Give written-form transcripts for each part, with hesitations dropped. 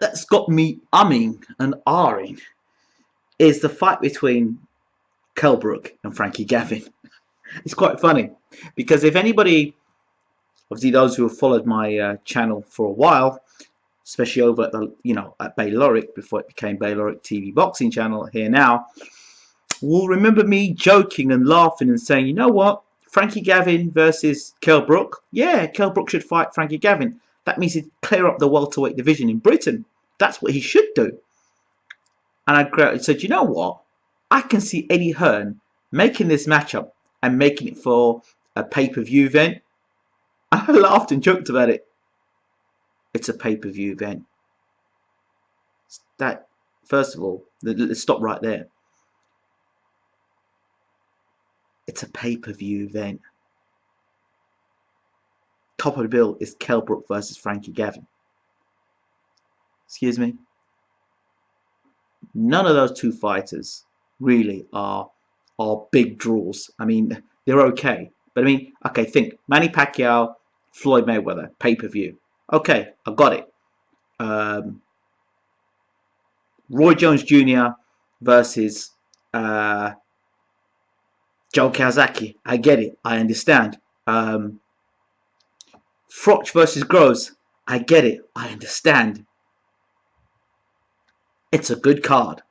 that's got me umming and ahhing is the fight between Kell Brook and Frankie Gavin. It's quite funny because if anybody, obviously those who have followed my channel for a while, especially over at the at Bayloric before it became Bayloric TV Boxing Channel here now, will remember me joking and laughing and saying, you know what, Frankie Gavin versus Kell Brook, yeah, Kell Brook should fight Frankie Gavin. That means he'd clear up the welterweight division in Britain. That's what he should do. And I said, you know what, I can see Eddie Hearn making this matchup and making it for a pay-per-view event. I laughed and joked about it. It's a pay-per-view event. That, first of all, let's stop right there. It's a pay-per-view event. Top of the bill is Kell Brook versus Frankie Gavin. Excuse me? None of those two fighters really are big draws. I mean, they're okay. But I mean, okay, think Manny Pacquiao, Floyd Mayweather, pay-per-view. Okay, I got it. Roy Jones Jr. versus Joe Kawasaki. I get it. I understand. Froch versus Groves. I get it. I understand. It's a good card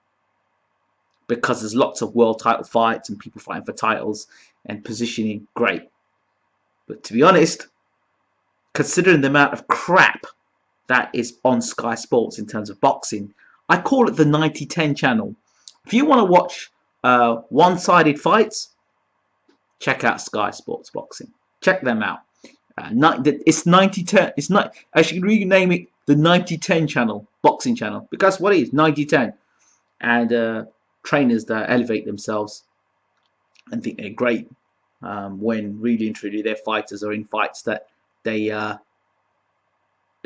because there's lots of world title fights and people fighting for titles and positioning. Great. But to be honest, considering the amount of crap that is on Sky Sports in terms of boxing, I call it the 90-10 channel. If you want to watch one-sided fights, check out Sky Sports Boxing. Check them out. It's 90-10. It's not. I should rename it the 90-10 channel, boxing channel, because what it is 90-10, and trainers that elevate themselves and think they're great when really and truly their fighters are in fights that they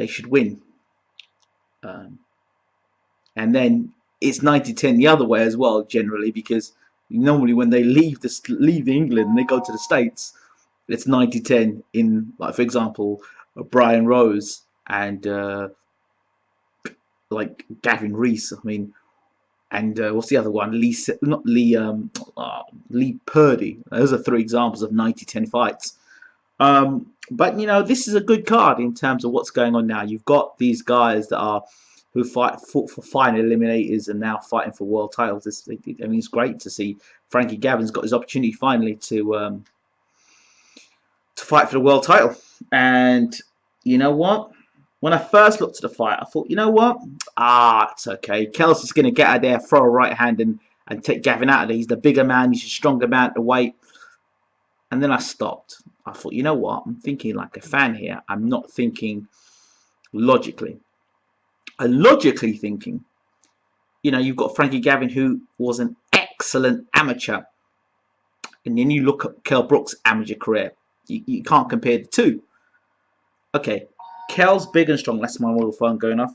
should win. And then it's 90-10 the other way as well, generally, because normally when they leave England and they go to the States, it's 90-10 in, like, for example, Brian Rose and like Gavin Reese. I mean, and what's the other one? Lee Purdy. Those are three examples of 90-10 fights. But you know, this is a good card in terms of what's going on now. You've got these guys that who fought for final eliminators and now fighting for world titles. I mean, it's great to see Frankie Gavin's got his opportunity finally to fight for the world title. And you know what? When I first looked at the fight, I thought, you know what? It's okay. Kell's just going to get out there, throw a right hand and take Gavin out of there. He's the bigger man. He's a stronger man to weight. And then I stopped. I thought, you know what? I'm thinking like a fan here. I'm not thinking logically. I'm logically thinking, you know, you've got Frankie Gavin, who was an excellent amateur. And then you look at Kell Brook's amateur career. You can't compare the two. Okay. Kell's big and strong. That's my mobile phone going off.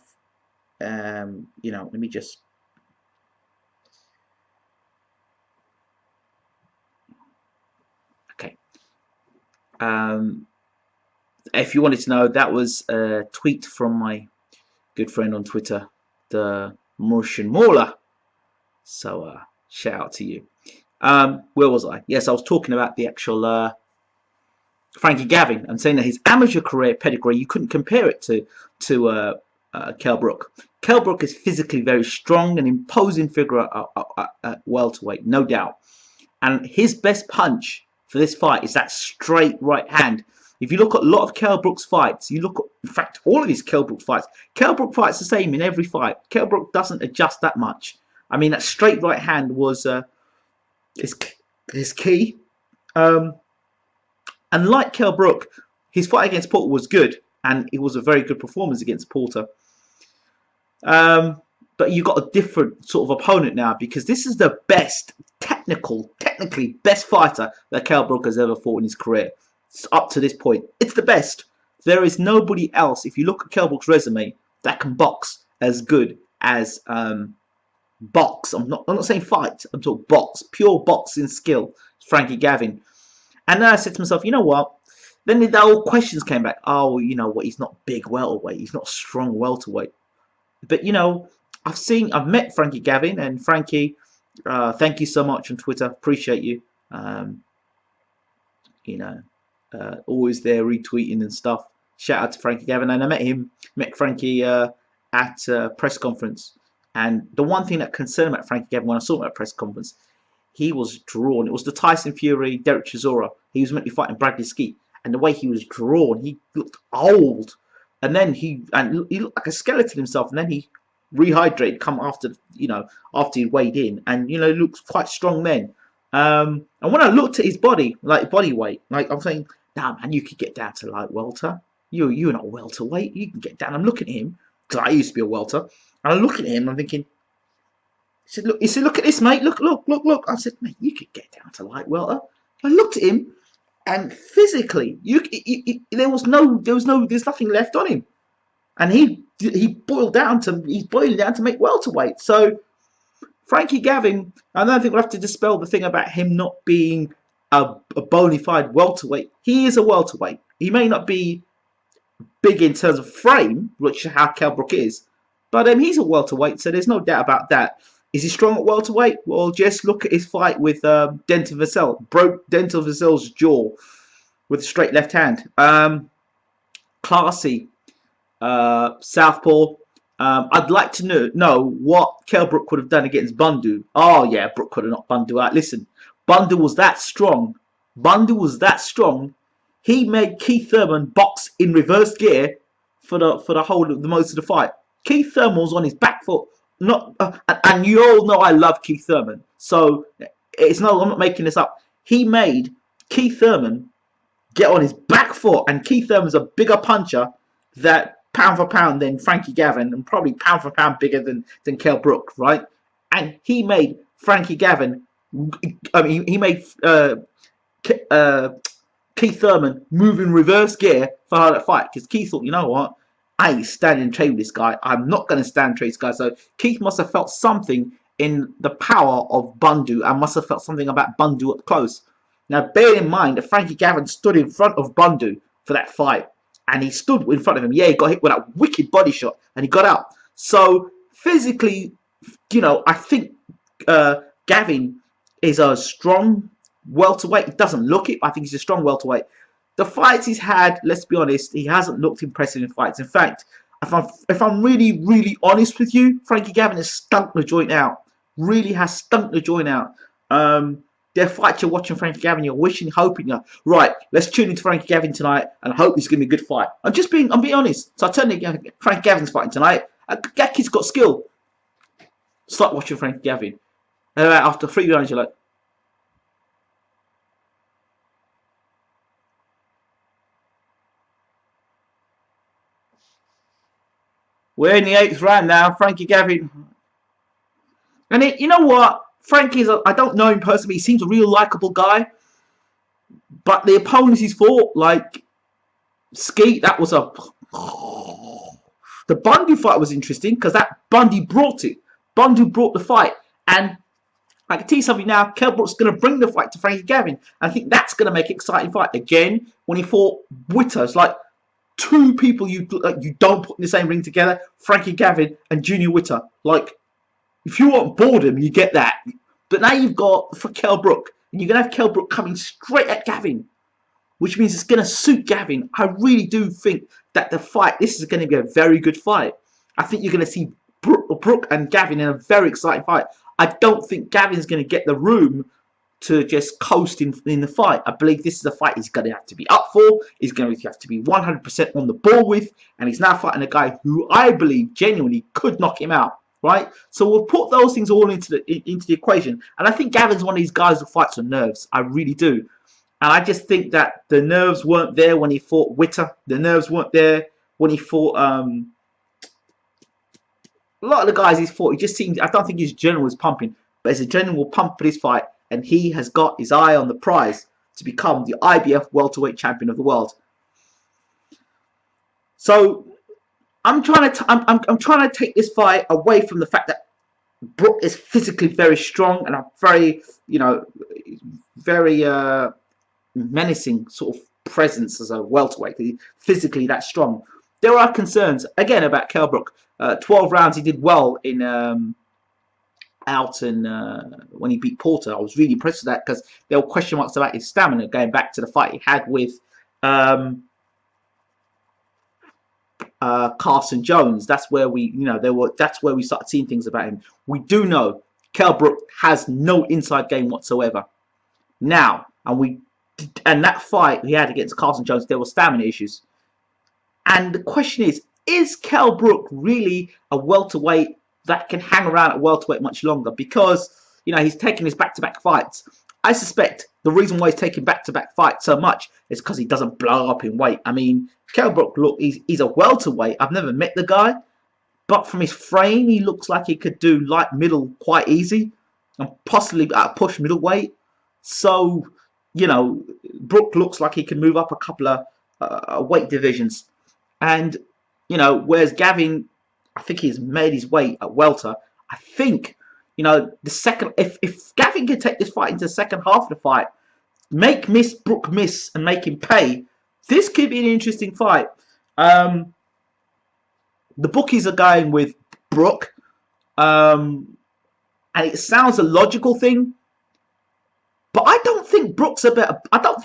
You know, let me just. Okay. If you wanted to know, that was a tweet from my good friend on Twitter, the Martian Mauler. So shout out to you. Where was I? Yes, I was talking about the actual Frankie Gavin and saying that his amateur career pedigree, you couldn't compare it to Kell Brook. Kell Brook is physically very strong and imposing figure at welterweight, no doubt. And his best punch for this fight is that straight right hand. If you look at a lot of Kell Brook's fights, you look at, in fact, all of his Kell Brook fights. Kell Brook fights the same in every fight. Kell Brook doesn't adjust that much. I mean, that straight right hand was his key. And like Kell Brook, his fight against Porter was good, and it was a very good performance against Porter. But you've got a different sort of opponent now, because this is the best, technically best fighter that Kell Brook has ever fought in his career. It's up to this point. It's the best. There is nobody else, if you look at Kell Brook's resume, that can box as good as box. I'm not saying fight. I'm talking box. Pure boxing skill. Frankie Gavin. And then I said to myself, you know what? Then the old questions came back. Oh, you know what? He's not big welterweight. He's not strong welterweight. But you know, I've met Frankie Gavin, and Frankie, thank you so much on Twitter. Appreciate you. Um, you know, always there retweeting and stuff. Shout out to Frankie Gavin, and I met Frankie at a press conference. And the one thing that concerned me about Frankie Gavin when I saw him at a press conference, he was drawn. It was the Tyson Fury, Derek Chisora. He was meant to be fighting Bradley Skeet, and the way he was drawn, he looked old. And then he looked like a skeleton himself. And then he rehydrated, come after after he weighed in, and he looks quite strong then. And when I looked at his body, like body weight, like I'm saying, damn man, you could get down to like welter. You're not welterweight. You can get down. I'm looking at him because I used to be a welter, and I look at him. I'm thinking. He said, look at this, mate. Look. I said, mate, you could get down to light welter. I looked at him, and physically, there's nothing left on him, and he's boiling down to make welterweight. So Frankie Gavin, I don't think we'll have to dispel the thing about him not being a bona fide welterweight. He is a welterweight. He may not be big in terms of frame, which is how Kell Brook is, but he's a welterweight, so there's no doubt about that. Is he strong at welterweight? Well, just look at his fight with Dental Vassell. Broke Dental Vassell's jaw with a straight left hand. Classy. Southpaw. I'd like to know what Kell Brook could have done against Bundu. Oh, yeah, Brook could have knocked Bundu out. Listen, Bundu was that strong. He made Keith Thurman box in reverse gear for the whole of the most of the fight. Keith Thurman was on his back foot. And you all know I love Keith Thurman, so I'm not making this up. He made Keith Thurman get on his back foot, and Keith Thurman's a bigger puncher that pound for pound than Frankie Gavin, and probably pound for pound bigger than Kell Brook, right? And he made Frankie Gavin, he made Keith Thurman move in reverse gear for that fight, because Keith thought, you know what? I ain't standing trade with this guy. I'm not going to stand trade with this guy. So Keith must have felt something in the power of Bundu, and must have felt something about Bundu up close. Now, bear in mind that Frankie Gavin stood in front of Bundu for that fight, and he stood in front of him. Yeah, he got hit with that wicked body shot, and he got out. So physically, I think Gavin is a strong welterweight. He doesn't look it, but I think he's a strong welterweight. The fights he's had, let's be honest, he hasn't looked impressive in fights. In fact, if I'm really, really honest with you, Frankie Gavin has stunk the joint out. Really has stunk the joint out. There are fights you're watching Frankie Gavin, you're wishing, hoping, right, let's tune into Frankie Gavin tonight and hope this is going to be a good fight. I'm being honest. So I turned to Frankie Gavin's fighting tonight. That kid's got skill. Start watching Frankie Gavin. And after 3 rounds, you're like, we're in the 8th round now. Frankie Gavin. And you know what? Frankie's, I don't know him personally. He seems a real likable guy. But the opponents he's fought, like Skeet, that was a... The Bundu fight was interesting because that Bundy brought it. Bundu brought the fight. And I can tell you something now. Kell Brook's going to bring the fight to Frankie Gavin. And I think that's going to make an exciting fight. Again, when he fought Witter, it's like two people you don't put in the same ring together, Frankie Gavin and Junior Witter. Like, if you want boredom, you get that. But now you've got for Kell Brook, and you're going to have Kell Brook coming straight at Gavin, which means it's going to suit Gavin. I really do think that this is going to be a very good fight. I think you're going to see Brook and Gavin in a very exciting fight. I don't think Gavin's going to get the room to just coast in the fight. I believe this is a fight he's going to have to be up for. He's going to have to be 100% on the ball with. And he's now fighting a guy who I believe genuinely could knock him out. Right? So we'll put those things all into the equation. And I think Gavin's one of these guys who fights on nerves. I really do. And I just think that the nerves weren't there when he fought Witter. The nerves weren't there when he fought... a lot of the guys he's fought, he just seems... I don't think his adrenaline was pumping. But his adrenaline will pump for this fight. And he has got his eye on the prize to become the IBF welterweight champion of the world. So I'm trying to take this fight away from the fact that Brook is physically very strong and a very, very menacing sort of presence as a welterweight. He's physically that strong. there are concerns again about Kell Brook. 12 rounds, he did well in out and when he beat Porter. I was really impressed with that because there were question marks about his stamina going back to the fight he had with Carson Jones. That's where we, that's where we started seeing things about him. We do know Kell Brook has no inside game whatsoever now, and that fight he had against Carson Jones, there were stamina issues. And the question is Kell Brook really a welterweight that can hang around at welterweight much longer? Because, he's taking his back-to-back fights. I suspect the reason why he's taking back-to-back fights so much is because he doesn't blow up in weight. I mean, Kell Brook, look, he's a welterweight. I've never met the guy, but from his frame, he looks like he could do light middle quite easy and possibly at a push middleweight. So, Brook looks like he can move up a couple of weight divisions. And, whereas Gavin, I think he's made his way at welter. I think, the second, if Gavin can take this fight into the second half of the fight, make Brook miss and make him pay, this could be an interesting fight. The bookies are going with Brook, and it sounds a logical thing, but I don't think Brook's a better. I don't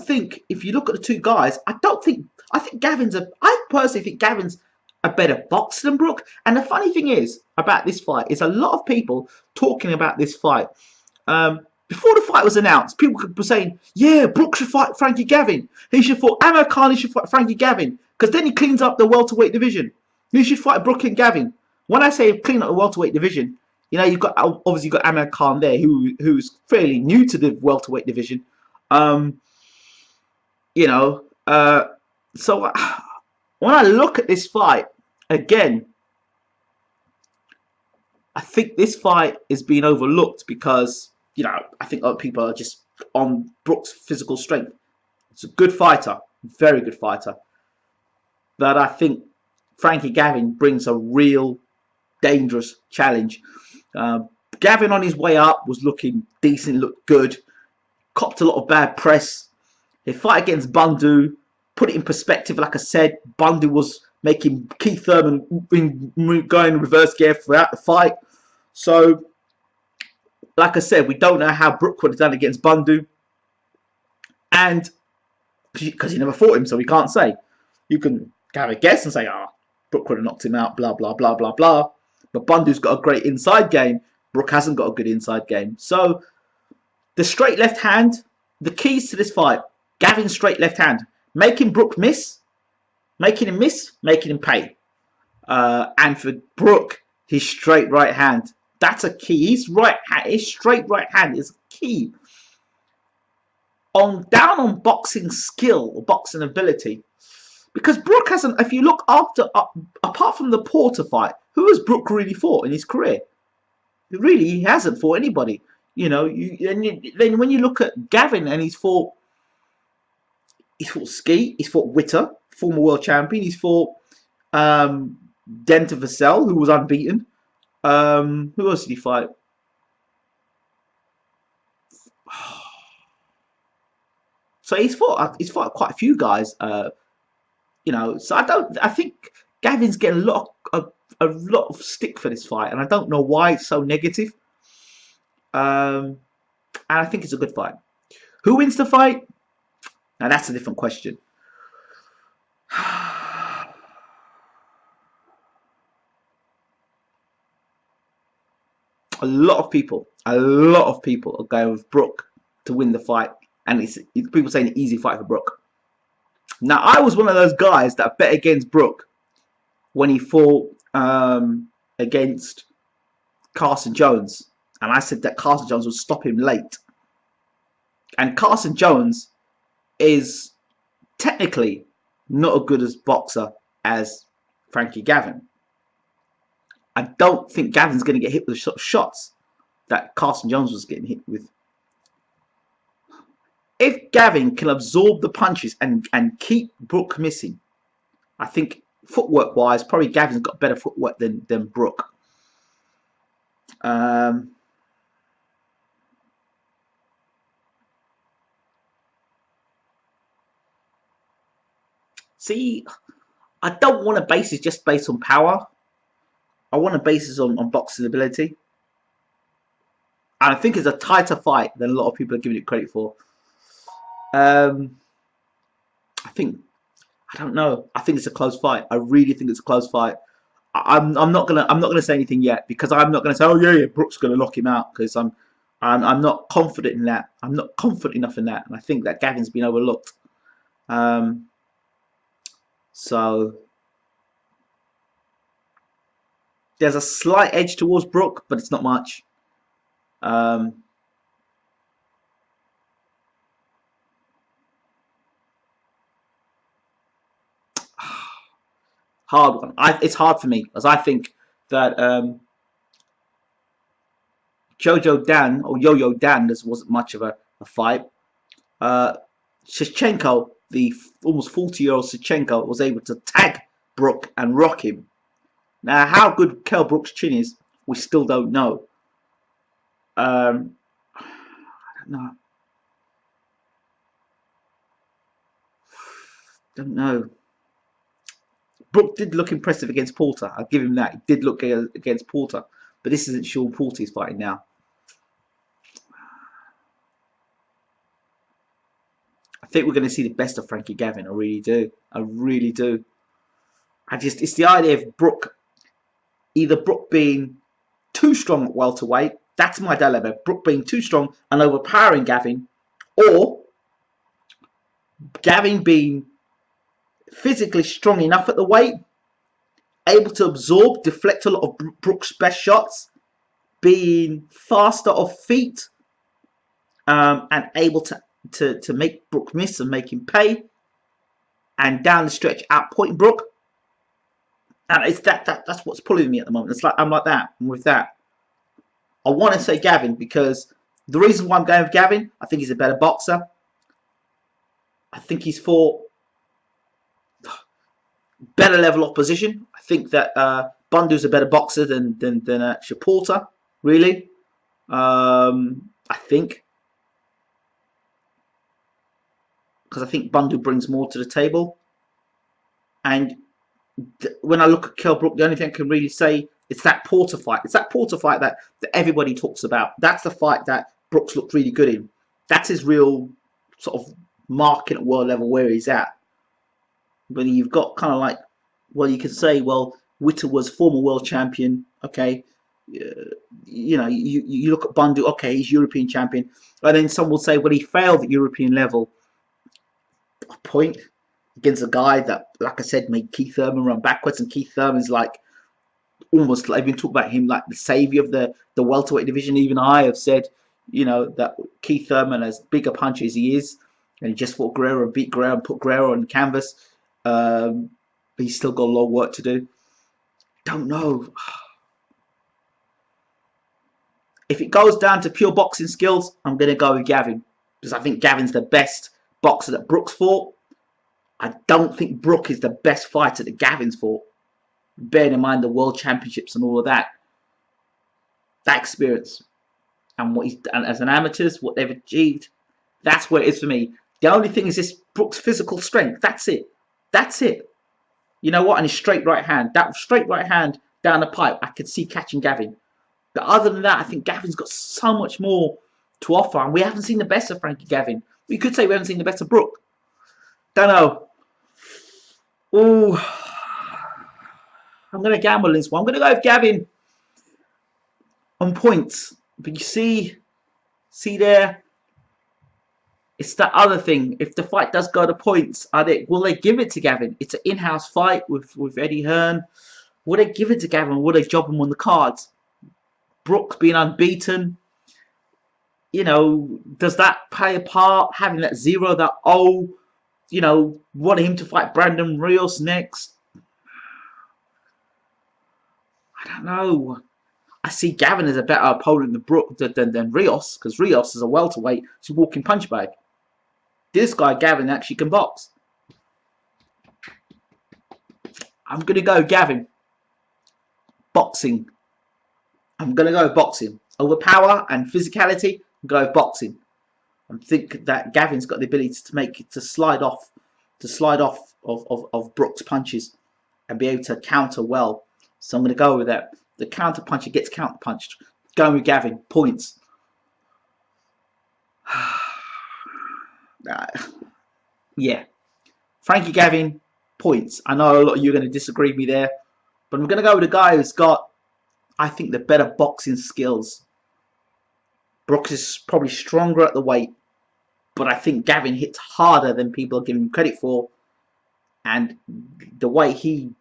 think if you look at the two guys, I personally think Gavin's a better boxer than Brook. And the funny thing is about this fight is a lot of people talking about this fight. Before the fight was announced, people were saying, yeah, Brook should fight Frankie Gavin. He should fight Amir Khan. He should fight Frankie Gavin because then he cleans up the welterweight division. He should fight Brook and Gavin. When I say clean up the welterweight division, you've got obviously got Amir Khan there, who's fairly new to the welterweight division. So when I look at this fight again, I think this fight is being overlooked because I think other people are just on Brook's physical strength. It's a good fighter, very good fighter, but I think Frankie Gavin brings a real dangerous challenge. Gavin on his way up was looking decent, looked good, copped a lot of bad press. His fight against Bundu, put it in perspective, like I said, Bundu was making Keith Thurman going reverse gear throughout the fight. So, like I said, we don't know how Brook would have done against Bundu. And because he never fought him, so we can't say. You can have a guess and say, Brook would have knocked him out, blah, blah, blah, blah, blah. But Bundu's got a great inside game. Brook hasn't got a good inside game. So, the straight left hand, the keys to this fight, Gavin's straight left hand. Making Brook miss, making him miss, making him pay. And for Brook, his straight right hand. That's a key. His straight right hand is key. Down on boxing skill or boxing ability. Because Brook hasn't, if you look apart from the Porter fight, who has Brook really fought in his career? Really, he hasn't fought anybody. Then when you look at Gavin and he's fought Ski, he's fought Witter, former world champion, he's fought Denta Vassell, who was unbeaten. Who else did he fight? So he's fought quite a few guys. So I think Gavin's getting a lot of stick for this fight, and I don't know why it's so negative. And I think it's a good fight. Who wins the fight? Now that's a different question. A lot of people are going with Brook to win the fight, and it's people saying an easy fight for Brook. Now I was one of those guys that bet against Brook when he fought against Carson Jones, and I said that Carson Jones would stop him late. And Carson Jones is technically not as good as boxer as Frankie Gavin. I don't think Gavin's going to get hit with the sort of shots that Carson Jones was getting hit with. If Gavin can absorb the punches and keep Brook missing, I think footwork wise, probably Gavin's got better footwork than Brook. See, I don't want to base it just based on power. I want to base it on boxing ability. And I think it's a tighter fight than a lot of people are giving it credit for. I think, I don't know. I think it's a close fight. I really think it's a close fight. I'm not gonna say anything yet, because I'm not gonna say, oh yeah, Brook's gonna knock him out, because I'm not confident in that. I'm not confident enough in that, and I think that Gavin's been overlooked. So there's a slight edge towards Brook, but it's not much. Hard one. It's hard for me, as I think that Jojo Dan or Yo-Yo Dan, this wasn't much of a fight. Shevchenko, the almost 40-year-old Shevchenko, was able to tag Brook and rock him. Now, how good Kell Brook's chin is, we still don't know. I don't know. Don't know. Brook did look impressive against Porter. I'll give him that. He did look against Porter. But this isn't Sean Porter he's fighting now. I think we're going to see the best of Frankie Gavin. I really do. I really do. It's the idea of Brook, either Brook being too strong at welterweight. That's my dilemma. Brook being too strong and overpowering Gavin, or Gavin being physically strong enough at the weight, able to absorb, deflect a lot of Brook's best shots, being faster off feet, and able to make Brook miss and make him pay, and down the stretch outpoint Brook. And it's that's what's pulling me at the moment. It's like I'm like that. I'm with that. I want to say Gavin, because the reason why I'm going with Gavin, I think he's a better boxer. I think he's fought better level opposition. I think that Bundu's a better boxer than Porter, really. I think, because I think Bundu brings more to the table. And when I look at Kell Brook, the only thing I can really say is that Porter fight. It's that Porter fight that everybody talks about. That's the fight that Brooks looked really good in. That's his real sort of marking at world level where he's at. But you've got kind of like, well, you could say, well, Witter was former world champion. Okay, you know, you look at Bundu. Okay, he's European champion. And then some will say, well, he failed at European level. A point against a guy that, like I said, made Keith Thurman run backwards, and Keith Thurman's like almost like, I've been talking about him like the savior of the welterweight division. Even I have said, you know, that Keith Thurman, as big a puncher as he is, and he just fought Guerrero and beat Guerrero and put Guerrero on canvas. But he's still got a lot of work to do. Don't know. If it goes down to pure boxing skills, I'm going to go with Gavin, because I think Gavin's the best boxer that Brooks fought. I don't think Brook is the best fighter that Gavin's fought. Bearing in mind the world championships and all of that. That experience. And what he's done as an amateur, what they've achieved. That's where it is for me. The only thing is this Brook's physical strength. That's it. That's it. You know what? And his straight right hand. That straight right hand down the pipe, I could see catching Gavin. But other than that, I think Gavin's got so much more to offer. And we haven't seen the best of Frankie Gavin. We could say we haven't seen the best of Brook. Don't know. Ooh. I'm going to gamble this one. I'm going to go with Gavin on points. But you see there, it's that other thing. If the fight does go to points, will they give it to Gavin? It's an in-house fight with Eddie Hearn. Will they give it to Gavin, or will they job him on the cards? Brooks being unbeaten, you know, does that play a part? Having that 0, that 0, you know, wanting him to fight Brandon Rios next? I don't know. I see Gavin as a better opponent than Brook than Rios, because Rios is a welterweight. He's a walking punch bag. This guy, Gavin, actually can box. I'm going to go Gavin. Boxing. I'm going to go boxing. Over power and physicality, I'm going to go boxing. I think that Gavin's got the ability to slide off of Brook's punches. and be able to counter well. So I'm going to go with that. The counter puncher gets counter punched. Going with Gavin, points. Yeah, Frankie Gavin, points. I know a lot of you are going to disagree with me there, but I'm going to go with a guy who's got, I think, the better boxing skills. Brook is probably stronger at the weight, but I think Gavin hits harder than people are giving him credit for. And the way he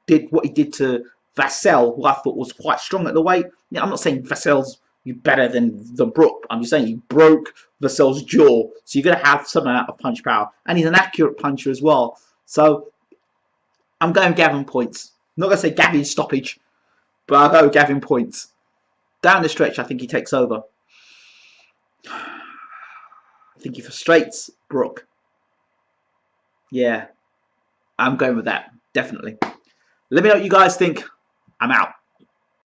did what he did to Vassell, who I thought was quite strong at the weight. Yeah, I'm not saying Vassell's better than Brook. I'm just saying he broke Vassell's jaw. So you're going to have some amount of punch power. And he's an accurate puncher as well. So I'm going Gavin points. I'm not going to say Gavin stoppage, but I'll go Gavin points. Down the stretch, I think he takes over. I think he frustrates Brook. Yeah, I'm going with that, definitely. Let me know what you guys think. I'm out.